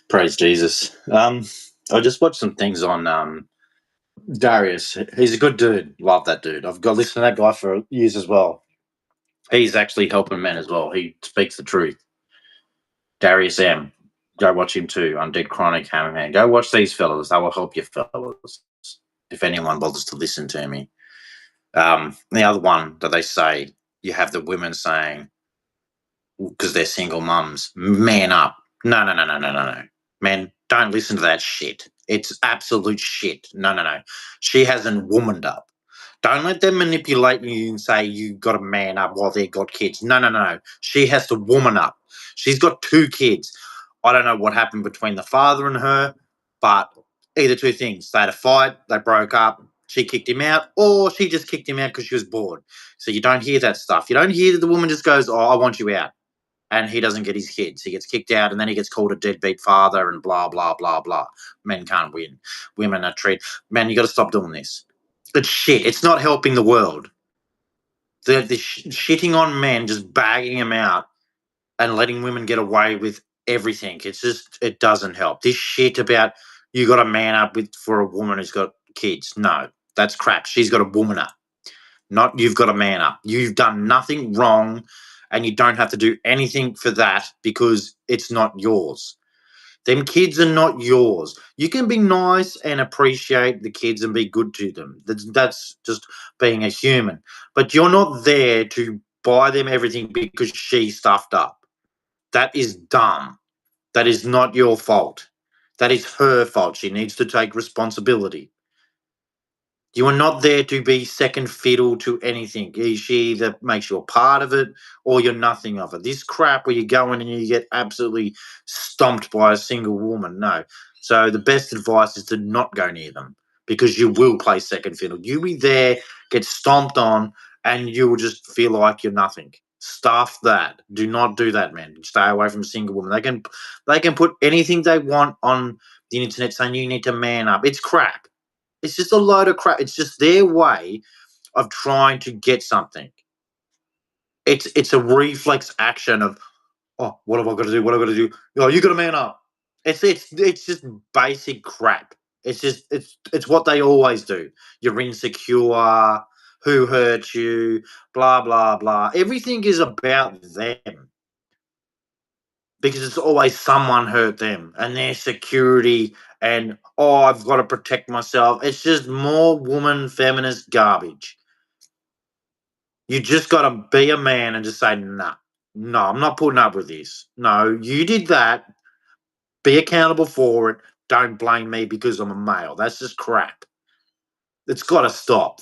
Praise Jesus. I just watched some things on Darius. He's a good dude. Love that dude. I've got listened to that guy for years as well. He's actually helping men as well. He speaks the truth. Darius M. Go watch him too. Undead Chronic Hammerman. Go watch these fellas. They will help you fellas. If anyone bothers to listen to me. The other one that they say, you have the women saying, because they're single mums, man up. No, no, no, no, no, no, no. Man, don't listen to that shit. It's absolute shit. No, no, no. She hasn't womaned up. Don't let them manipulate you and say you got to man up while they got kids. No, no, no. She has to woman up. She's got 2 kids. I don't know what happened between the father and her, but either two things. They had a fight, they broke up, she kicked him out, or she just kicked him out because she was bored. So you don't hear that stuff. You don't hear that the woman just goes, oh, I want you out. And he doesn't get his kids. He gets kicked out, and then he gets called a deadbeat father and blah, blah, blah, blah. Men can't win. Women are treated. Man, you got to stop doing this. It's shit. It's not helping the world. The shitting on men, just bagging them out and letting women get away with everything. It's just, it doesn't help. This shit about you got to man up with for a woman who's got kids. No, that's crap. She's got a woman up. Not you've got a man up. You've done nothing wrong, and you don't have to do anything for that because it's not yours. Them kids are not yours. You can be nice and appreciate the kids and be good to them. That's just being a human. But you're not there to buy them everything because she stuffed up. That is dumb. That is not your fault. That is her fault. She needs to take responsibility. You are not there to be second fiddle to anything. She either makes you a part of it or you're nothing of it. This crap where you go in and you get absolutely stomped by a single woman, no. So the best advice is to not go near them because you will play second fiddle. You'll be there, get stomped on, and you will just feel like you're nothing. Stuff that. Do not do that, man. Stay away from single women. They can put anything they want on the internet saying you need to man up. It's crap. It's just a load of crap. It's just their way of trying to get something. It's a reflex action of, oh, what have I got to do? What have I got to do? Oh, you got to man up. It's just basic crap. It's what they always do. You're insecure. Who hurt you? Blah blah blah. Everything is about them because it's always someone hurt them and their security and, oh, I've got to protect myself. It's just more woman feminist garbage. You just got to be a man and just say, nah, no, I'm not putting up with this. No, you did that. Be accountable for it. Don't blame me because I'm a male. That's just crap. It's got to stop.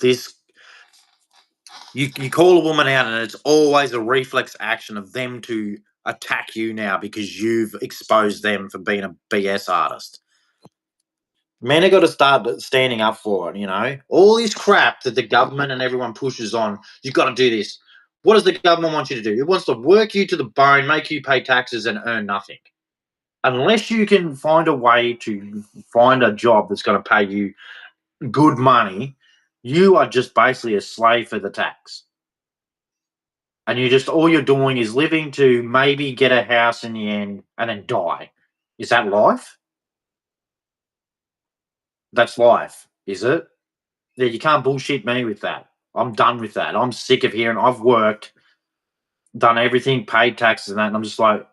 You call a woman out and it's always a reflex action of them to attack you now because you've exposed them for being a BS artist. Men have got to start standing up for it, you know? All this crap that the government and everyone pushes on, you've got to do this. What does the government want you to do? It wants to work you to the bone, make you pay taxes and earn nothing. Unless you can find a way to find a job that's going to pay you good money, you are just basically a slave for the tax. And all you're doing is living to maybe get a house in the end and then die. Is that life? That's life, is it? Yeah, you can't bullshit me with that. I'm done with that. I'm sick of hearing I've worked, done everything, paid taxes and that, and I'm just like,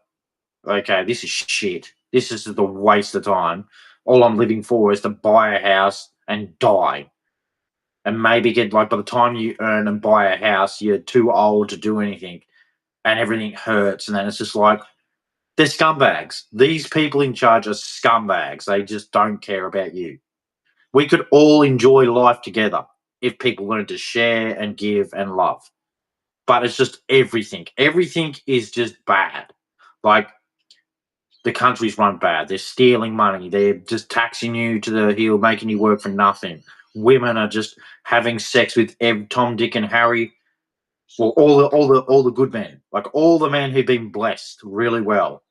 okay, this is shit. This is the waste of time. All I'm living for is to buy a house and die. And maybe get, like, by the time you earn and buy a house, you're too old to do anything and everything hurts. And then it's just like, they're scumbags. These people in charge are scumbags. They just don't care about you. We could all enjoy life together if people learned to share and give and love. But it's just everything. Everything is just bad. Like, the country's run bad. They're stealing money. They're just taxing you to the hill, making you work for nothing. Women are just having sex with Tom, Dick, and Harry. Well, all the good men, like all the men who've been blessed really well,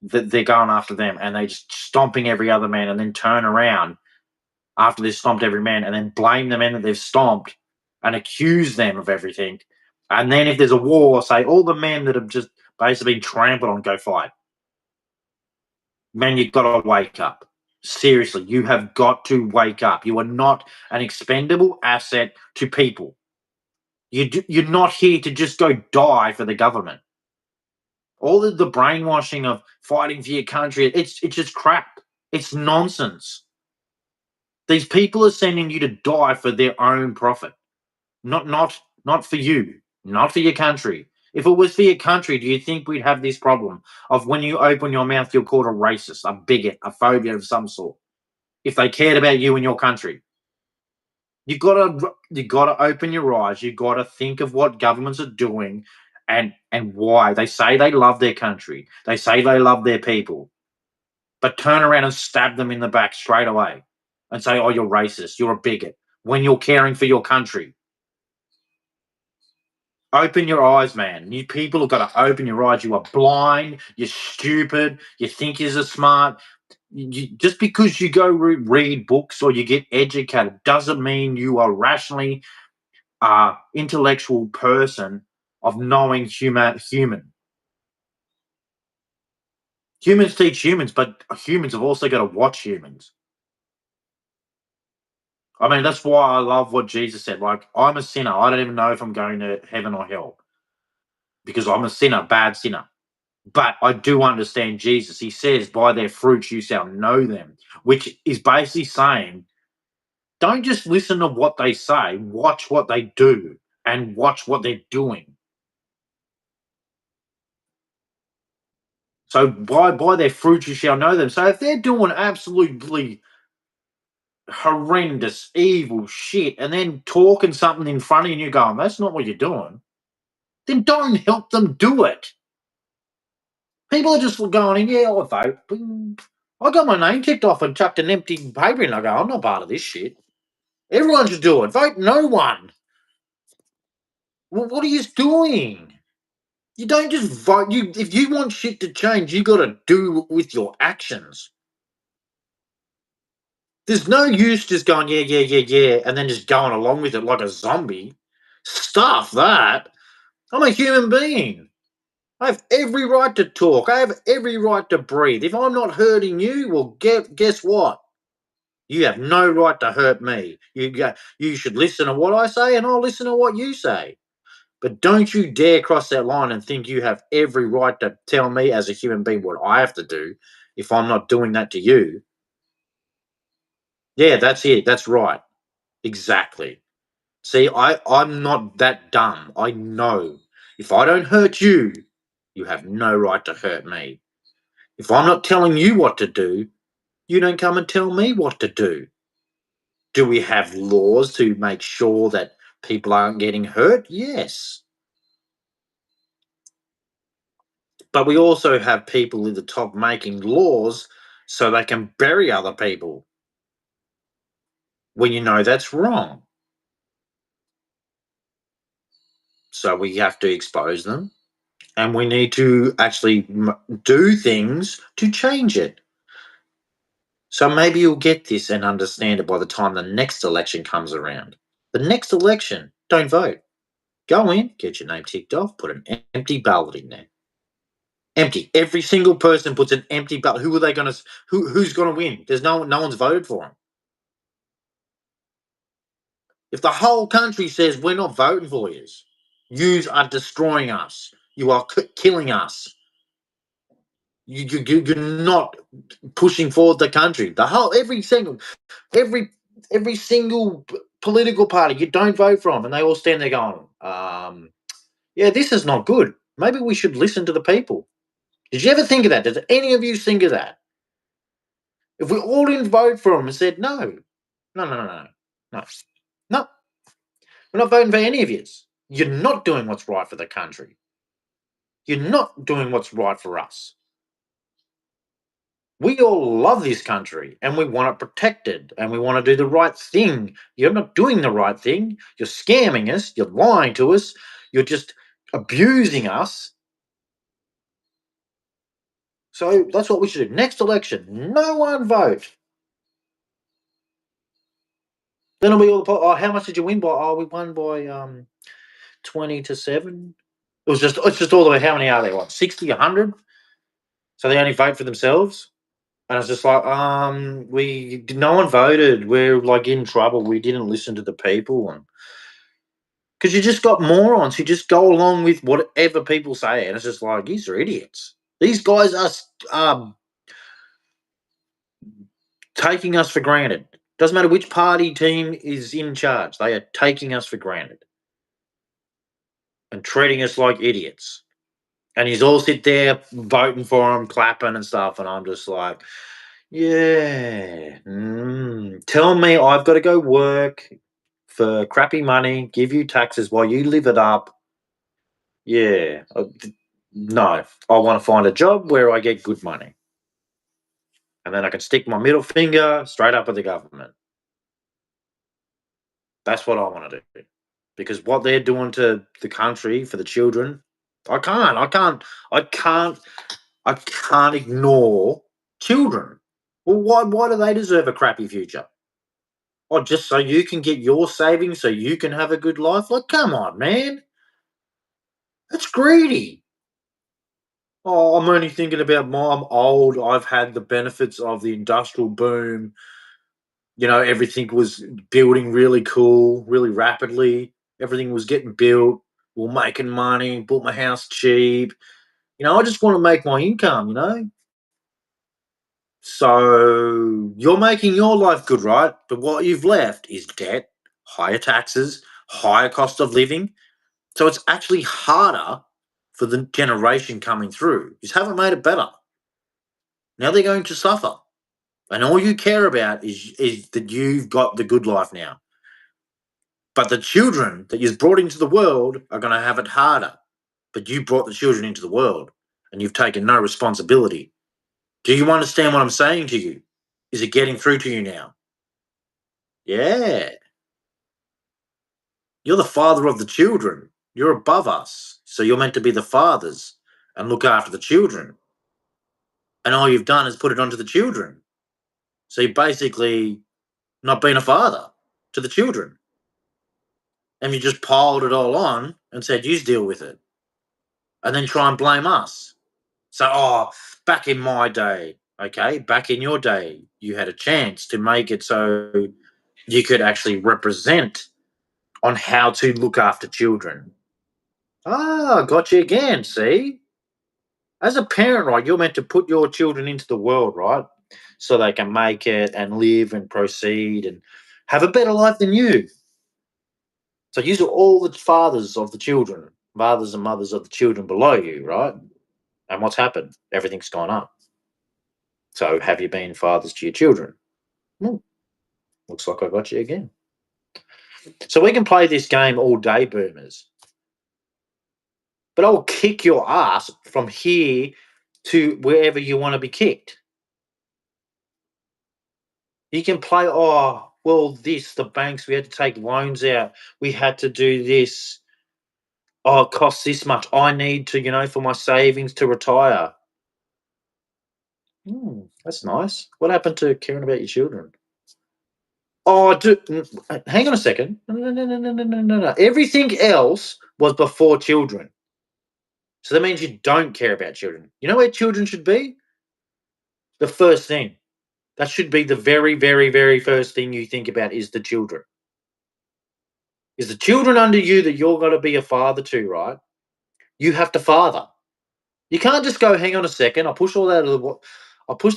that they're going after them, and they just stomping every other man, and then turn around after they've stomped every man, and then blame the men that they've stomped, and accuse them of everything. And then if there's a war, say all the men that have just basically been trampled on go fight. Man, you've got to wake up. Seriously, you have got to wake up. You are not an expendable asset to people. You're not here to just go die for the government. All of the brainwashing of fighting for your country, it's just crap. It's nonsense. These people are sending you to die for their own profit. Not for you, not for your country. If it was for your country, do you think we'd have this problem of when you open your mouth, you're called a racist, a bigot, a phobia of some sort? If they cared about you and your country, you gotta open your eyes. You gotta think of what governments are doing, and why they say they love their country. They say they love their people, but turn around and stab them in the back straight away, and say, "Oh, you're racist. You're a bigot." When you're caring for your country, open your eyes, man. You people have got to open your eyes. You are blind. You're stupid. You think you're smart. Just because you go read books or you get educated doesn't mean you are rationally intellectual person of knowing humans teach humans, but humans have also got to watch humans. I mean, that's why I love what Jesus said. Like, I'm a sinner. I don't even know if I'm going to heaven or hell because I'm a sinner, bad sinner. But I do understand Jesus. He says, "By their fruits you shall know them," which is basically saying, don't just listen to what they say, watch what they do and watch what they're doing. So by their fruits you shall know them. So if they're doing absolutely horrendous, evil shit, and then talking something in front of you and you're going, "That's not what you're doing," then don't help them do it. People are just going, "Yeah, I'll vote." Bing. I got my name ticked off and chucked an empty paper in. I go, "I'm not part of this shit." Everyone should do it. Vote no one. Well, what are you doing? You don't just vote. You if you want shit to change, you got to do it with your actions. There's no use just going, yeah, yeah, yeah, yeah, and then just going along with it like a zombie. Stuff that. I'm a human being. I have every right to talk. I have every right to breathe. If I'm not hurting you, well, guess what? You have no right to hurt me. You should listen to what I say, and I'll listen to what you say. But don't you dare cross that line and think you have every right to tell me as a human being what I have to do if I'm not doing that to you. Yeah, that's it. That's right. Exactly. See, I'm not that dumb. I know if I don't hurt you, you have no right to hurt me. If I'm not telling you what to do, you don't come and tell me what to do. Do we have laws to make sure that people aren't getting hurt? Yes. But we also have people at the top making laws so they can bury other people when you know that's wrong. So we have to expose them and we need to actually do things to change it. So maybe you'll get this and understand it by the time the next election comes around. The next election, don't vote. Go in, get your name ticked off, put an empty ballot in there. Empty. Every single person puts an empty ballot. Who are they going to? Who's going to win? There's no one's voted for them. If the whole country says we're not voting for you, you are destroying us. You are killing us. You're not pushing forward the country. The whole every every single political party you don't vote from, and they all stand there going, "Yeah, this is not good. Maybe we should listen to the people." Did you ever think of that? Did any of you think of that? If we all didn't vote for them and said no, no, no, no, no, no, no, we're not voting for any of you. You're not doing what's right for the country. You're not doing what's right for us. We all love this country and we want it protected and we want to do the right thing. You're not doing the right thing. You're scamming us. You're lying to us. You're just abusing us. So that's what we should do. Next election, no one vote. Then it'll be all, oh, how much did you win by? Oh, we won by 20-7. It's just all the way. How many are there? What, 60, 100? So they only vote for themselves. And it's just like, no one voted. We're like in trouble. We didn't listen to the people, and because you just got morons who just go along with whatever people say, and it's just like these are idiots. These guys are taking us for granted. Doesn't matter which party team is in charge; they are taking us for granted and treating us like idiots. And he's all sit there voting for him, clapping and stuff, and I'm just like, yeah. Tell me I've got to go work for crappy money, give you taxes while you live it up. Yeah. No, I want to find a job where I get good money. And then I can stick my middle finger straight up at the government. That's what I want to do. Because what they're doing to the country for the children, I can't, I can't ignore children. Well, why do they deserve a crappy future? Oh, just so you can get your savings so you can have a good life? Like, come on, man. That's greedy. Oh, I'm only thinking about I'm old. I've had the benefits of the industrial boom. Everything was building really cool, really rapidly. Everything was getting built. We're making money, bought my house cheap. I just want to make my income. So you're making your life good, right? But what you've left is debt, higher taxes, higher cost of living. So it's actually harder for the generation coming through. You just haven't made it better. Now they're going to suffer. And all you care about is that you've got the good life now. But the children that you've brought into the world are going to have it harder. But you brought the children into the world and you've taken no responsibility. Do you understand what I'm saying to you? Is it getting through to you now? Yeah. You're the father of the children. You're above us. So you're meant to be the fathers and look after the children. And all you've done is put it onto the children. So you're basically not being a father to the children. And you just piled it all on and said, you deal with it. And then try and blame us. So, back in my day, okay, back in your day, you had a chance to make it so you could actually represent on how to look after children. Got you again, see? As a parent, right, you're meant to put your children into the world, right? So they can make it and live and proceed and have a better life than you. So you are all the fathers of the children, fathers and mothers of the children below you, right? And what's happened? Everything's gone up. So have you been fathers to your children? Hmm, looks like I got you again. So we can play this game all day, boomers. But I'll kick your ass from here to wherever you want to be kicked. You can play, the banks, we had to take loans out. We had to do this. Oh, it costs this much. I need to, for my savings to retire. That's nice. What happened to caring about your children? Oh, hang on a second. No, no, no, no, no, no, no, no, no. Everything else was before children. So that means you don't care about children. You know where children should be? The first thing. That should be the very, very, very first thing you think about is the children. Is the children under you that you're going to be a father to, right? You have to father. You can't just go, hang on a second, I'll push the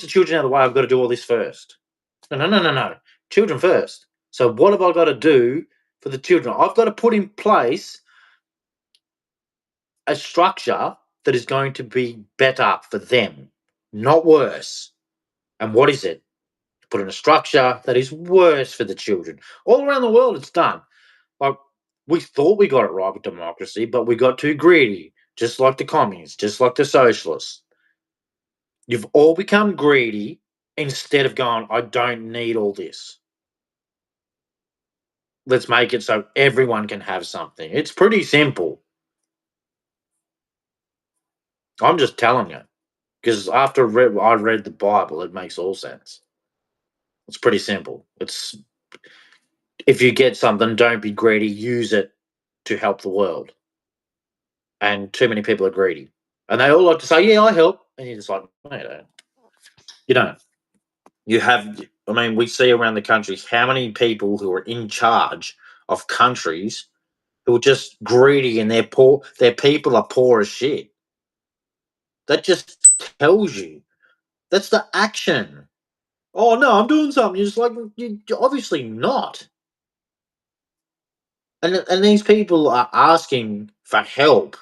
children out of the way, I've got to do all this first. No, no, no, no, no. Children first. So what have I got to do for the children? I've got to put in place a structure that is going to be better for them, not worse. And what is it? Put in a structure that is worse for the children. All around the world, it's done. Like, we thought we got it right with democracy, but we got too greedy, just like the communists, just like the socialists. You've all become greedy instead of going, I don't need all this. Let's make it so everyone can have something. It's pretty simple. I'm just telling you. Because after I read the Bible, it makes all sense. It's pretty simple. It's if you get something, don't be greedy. Use it to help the world. And too many people are greedy, and they all like to say, "Yeah, I help," and you're just like, "No, you don't. You don't." You have, I mean, we see around the country how many people who are in charge of countries who are just greedy and they're poor. Their people are poor as shit. That just tells you that's the action. Oh no, I'm doing something. You're just like you're obviously not. And these people are asking for help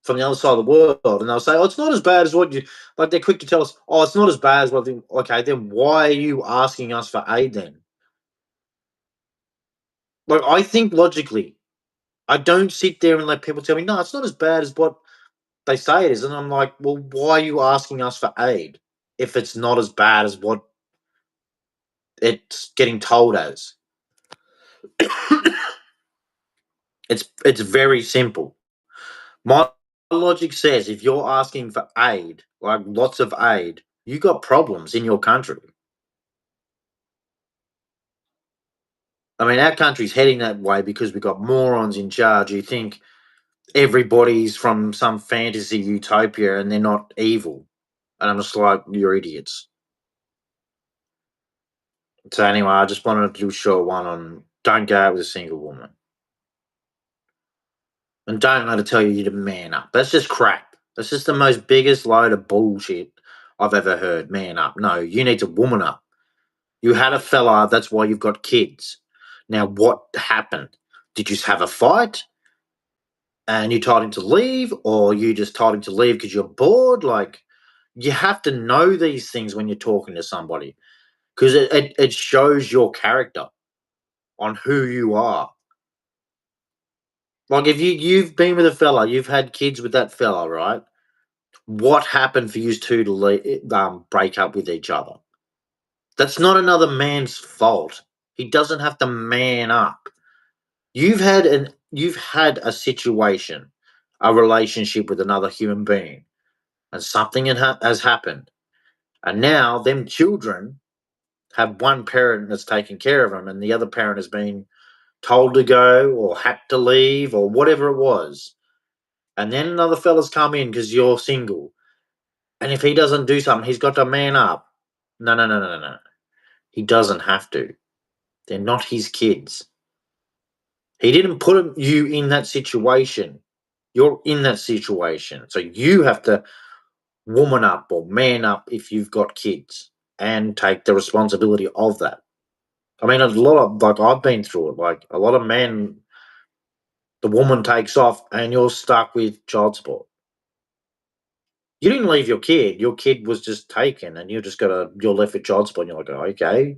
from the other side of the world, and they'll say, "Oh, it's not as bad as what you like." They're quick to tell us, "Oh, it's not as bad as what." Okay, then why are you asking us for aid then? Like, I think logically. I don't sit there and let people tell me, "No, it's not as bad as what they say it is," and I'm like, "Well, why are you asking us for aid if it's not as bad as what it's getting told as?" It's very simple. My logic says if you're asking for aid, like lots of aid, you got problems in your country. I mean, our country's heading that way because we've got morons in charge who think everybody's from some fantasy utopia and they're not evil. And I'm just like, you're idiots. So anyway, I just wanted to do a short one on don't go out with a single woman. And don't let her tell you to man up. That's just crap. That's just the most biggest load of bullshit I've ever heard. Man up. No, you need to woman up. You had a fella, that's why you've got kids. Now, what happened? Did you just have a fight and you told him to leave, or you just told him to leave because you're bored? Like, you have to know these things when you're talking to somebody because it shows your character on who you are. Like, if you've been with a fella, you've had kids with that fella, right? What happened for you two to break up with each other? That's not another man's fault. He doesn't have to man up. You've had a situation, a relationship with another human being, and something has happened, and now them children have one parent that's taking care of them, and the other parent has been told to go or had to leave or whatever it was, and then another fella's come in because you're single, and if he doesn't do something, he's got to man up. No, no, no, no, no, no. He doesn't have to. They're not his kids. He didn't put you in that situation. You're in that situation. So you have to woman up or man up if you've got kids and take the responsibility of that. I mean, a lot of, like, I've been through it. Like, a lot of men, the woman takes off and you're stuck with child support. You didn't leave your kid. Your kid was just taken and you're left with child support. And you're like, oh, okay,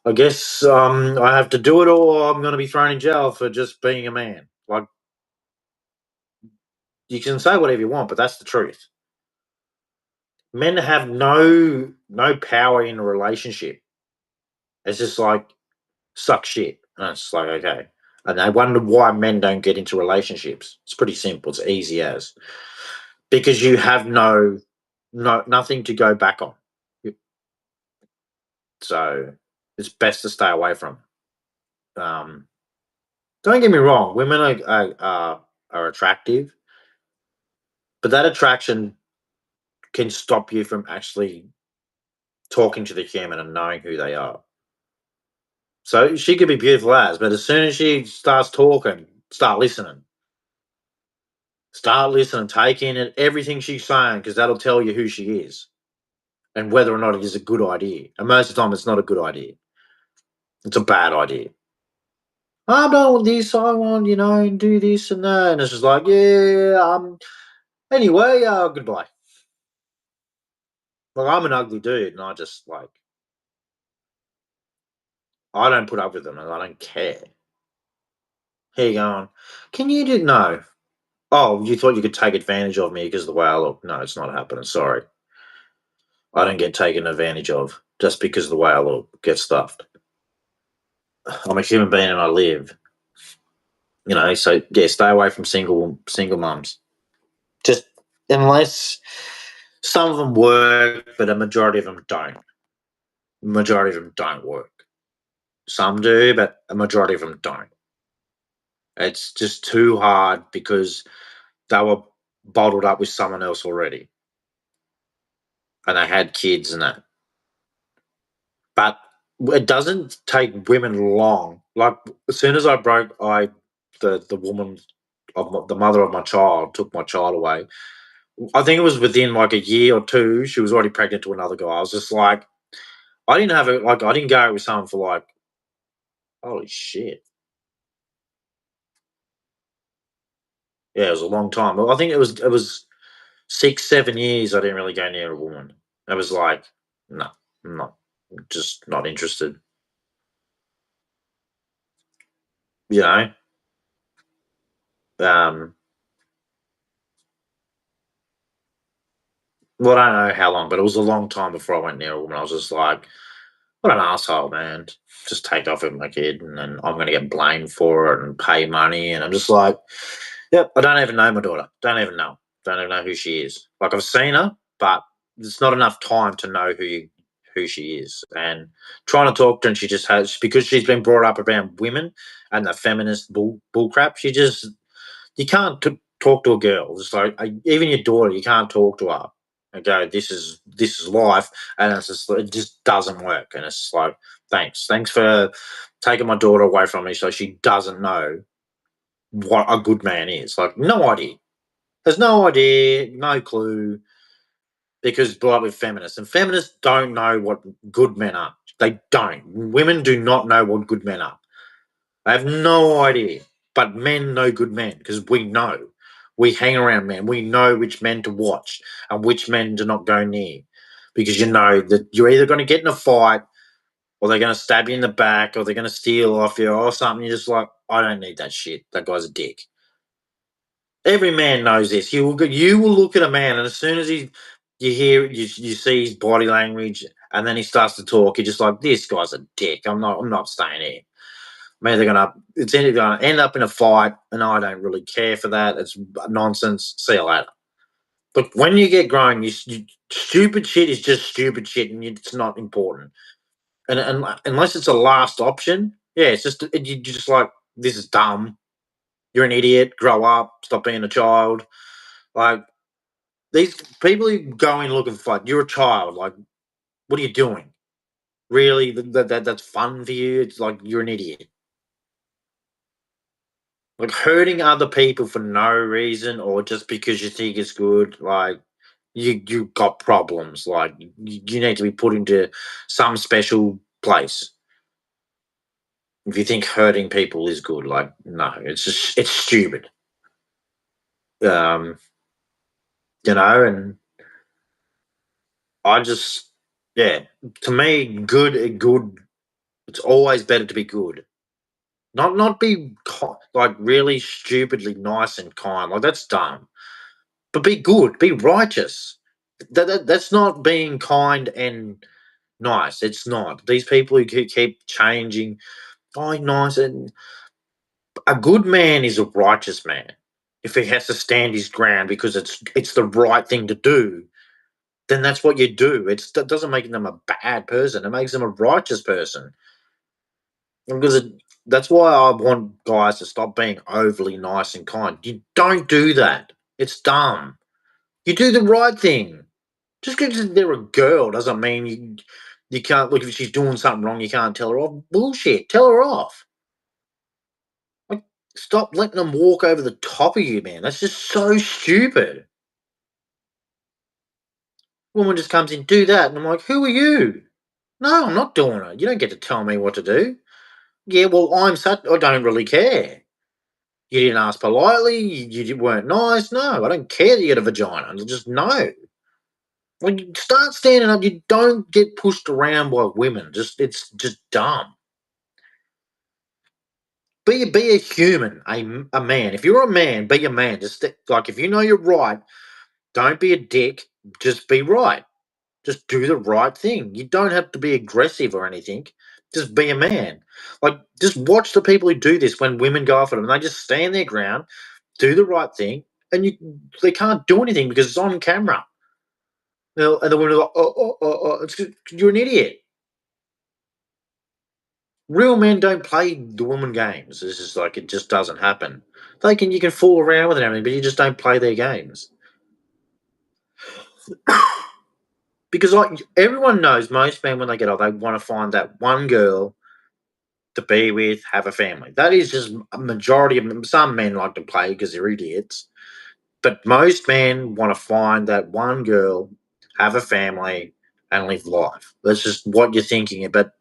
I guess I have to do it or I'm going to be thrown in jail for just being a man. Like, you can say whatever you want, but that's the truth. Men have no power in a relationship. It's just like suck shit. And it's like okay. And I wonder why men don't get into relationships. It's pretty simple. It's easy as because you have nothing to go back on. So it's best to stay away from. Um, don't get me wrong. Women are attractive, but that attraction can stop you from actually talking to the human and knowing who they are. So she could be beautiful as, but as soon as she starts talking, start listening, take in everything she's saying because that'll tell you who she is and whether or not it is a good idea. And most of the time, it's not a good idea. It's a bad idea. I'm done with this. I want, and do this and that. And it's just like, yeah, anyway, goodbye. Like, I'm an ugly dude and I just, like, I don't put up with them and I don't care. Here you going, can you do, no. Oh, you thought you could take advantage of me because of the way I look. No, it's not happening. Sorry. I don't get taken advantage of just because of the way I look. Get stuffed. I'm a human being and I live. So yeah, stay away from single mums. Just unless some of them work, but a majority of them don't. Majority of them don't work. Some do, but a majority of them don't. It's just too hard because they were bottled up with someone else already, and they had kids and that. but it doesn't take women long. Like as soon as I broke, the woman the mother of my child took my child away. I think it was within like a year or two. She was already pregnant to another guy. I was just like, I didn't have it. Like I didn't go out with someone for like, holy shit. Yeah, it was a long time. Well, I think it was 6, 7 years. I didn't really go near a woman. I was like, no, I'm not, just not interested. You know. Um, well, I don't know how long, but it was a long time before I went near a woman. I was just like, what an asshole, man. Just take off with my kid and then I'm gonna get blamed for it and pay money. And I'm just like, yep, I don't even know my daughter. Don't even know. Don't even know who she is. Like I've seen her, but it's not enough time to know who she is. And trying to talk to her and she just has because she's been brought up around women and the feminist bull crap, she just you can't talk to a girl. It's like even your daughter, you can't talk to her and go, this is life," and it's just it just doesn't work. And it's like, thanks for taking my daughter away from me, so she doesn't know what a good man is. Like, no idea. There's no idea, no clue, because brought up with feminists, and feminists don't know what good men are. They don't. Women do not know what good men are. I have no idea. But men know good men because we know. We hang around men. We know which men to watch and which men to not go near. Because you know that you're either going to get in a fight or they're going to stab you in the back or they're going to steal off you or something. You're just like, I don't need that shit. That guy's a dick. Every man knows this. You will look at a man and as soon as you see his body language and then he starts to talk, you're just like, this guy's a dick. I'm not staying here. Man, it's either gonna end up in a fight, and I don't really care for that. It's nonsense. See you later. But when you get growing, stupid shit is just stupid shit, and it's not important. And unless it's a last option, yeah, it's just you're just like this is dumb. You're an idiot. Grow up. Stop being a child. Like these people who go in looking for fight. You're a child. Like what are you doing? Really? That's fun for you? It's like you're an idiot. Like hurting other people for no reason or just because you think it's good, like you got problems. Like you need to be put into some special place. If you think hurting people is good, like no, it's stupid. Um, and I just yeah, to me, good. It's always better to be good, not be like really stupidly nice and kind. Like that's dumb. But be good, be righteous. That's not being kind and nice. It's not. These people who keep changing, oh, nice. And a good man is a righteous man. If he has to stand his ground because it's the right thing to do, then that's what you do. That doesn't make them a bad person. It makes them a righteous person. Because that's why I want guys to stop being overly nice and kind. You don't do that. It's dumb. You do the right thing. Just because they're a girl doesn't mean you can't look if she's doing something wrong. You can't tell her off. Bullshit. Tell her off. Like, stop letting them walk over the top of you, man. That's just so stupid. Woman just comes in, do that, and I'm like, who are you? No, I'm not doing it. You don't get to tell me what to do. Yeah, well, I don't really care. You didn't ask politely. You weren't nice. No, I don't care that you got a vagina. Just no. When you start standing up, you don't get pushed around by women. It's just dumb. Be a human, a man. If you're a man, be a man. Like if you know you're right, don't be a dick. Just be right. Just do the right thing. You don't have to be aggressive or anything. Just be a man. Like just watch the people who do this when women go after them. They just stand their ground, do the right thing, and they can't do anything because it's on camera. And the women are like, you're an idiot. Real men don't play the woman games. This is like it just doesn't happen. You can fool around with it and everything, but you just don't play their games. Because like everyone knows, most men when they get old, they want to find that one girl to be with, have a family. That is just a majority of them. Some men like to play because they're idiots, but most men want to find that one girl, have a family, and live life. That's just what you're thinking. But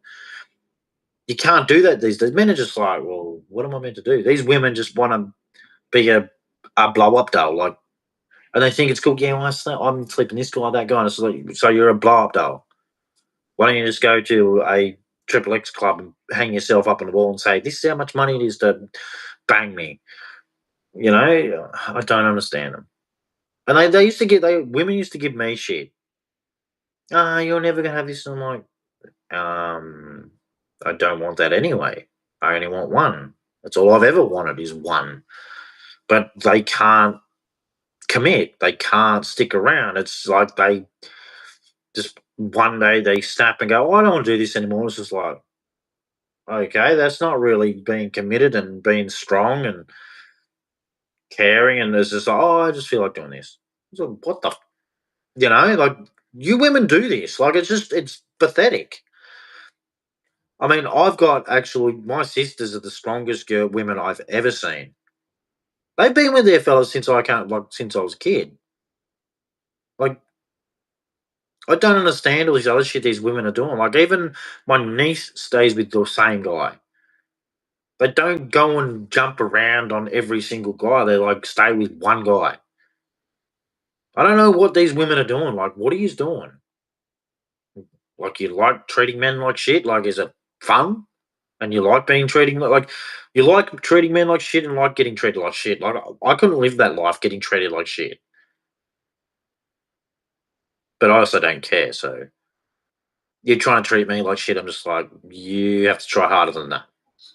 you can't do that these days. Men are just like, well, what am I meant to do? These women just want to be a blow up doll, like, and they think it's cool. Yeah, well, I'm sleeping this guy, that guy. And it's like, so you're a blow up doll. Why don't you just go to a triple X club and hang yourself up on the wall and say, this is how much money it is to bang me? You know, I don't understand them. And they used to women used to give me shit. Ah, you're never gonna have this. And I'm like, I don't want that anyway. I only want one. That's all I've ever wanted is one. But they can't commit. They can't stick around. It's like they just one day they snap and go, oh, I don't want to do this anymore. It's just like, okay, that's not really being committed and being strong and caring. And there's just like, oh, I just feel like doing this. It's like, what the, like you women do this. Like it's pathetic. I mean, I've got actually my sisters are the strongest women I've ever seen. They've been with their fellas since I can't like since I was a kid. Like I don't understand all this other shit these women are doing. Like even my niece stays with the same guy. They don't go and jump around on every single guy. They like stay with one guy. I don't know what these women are doing. Like, what are you doing? Like, you like treating men like shit? Like, is it fun? And you like being treating like you like treating men like shit and like getting treated like shit. Like, I couldn't live that life getting treated like shit. But I also don't care. So you try and treat me like shit. I'm just like, you have to try harder than that.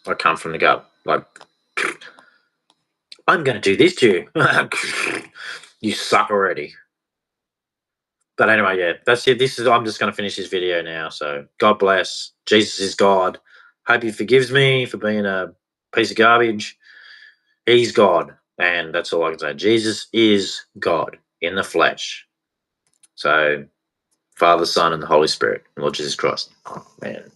I come from the gut. Like, I'm going to do this to you. You suck already. But anyway, yeah, that's it. I'm just going to finish this video now. So God bless. Jesus is God. Hope he forgives me for being a piece of garbage. He's God. And that's all I can say. Jesus is God in the flesh. So Father, Son, and the Holy Spirit, Lord Jesus Christ. Oh, man.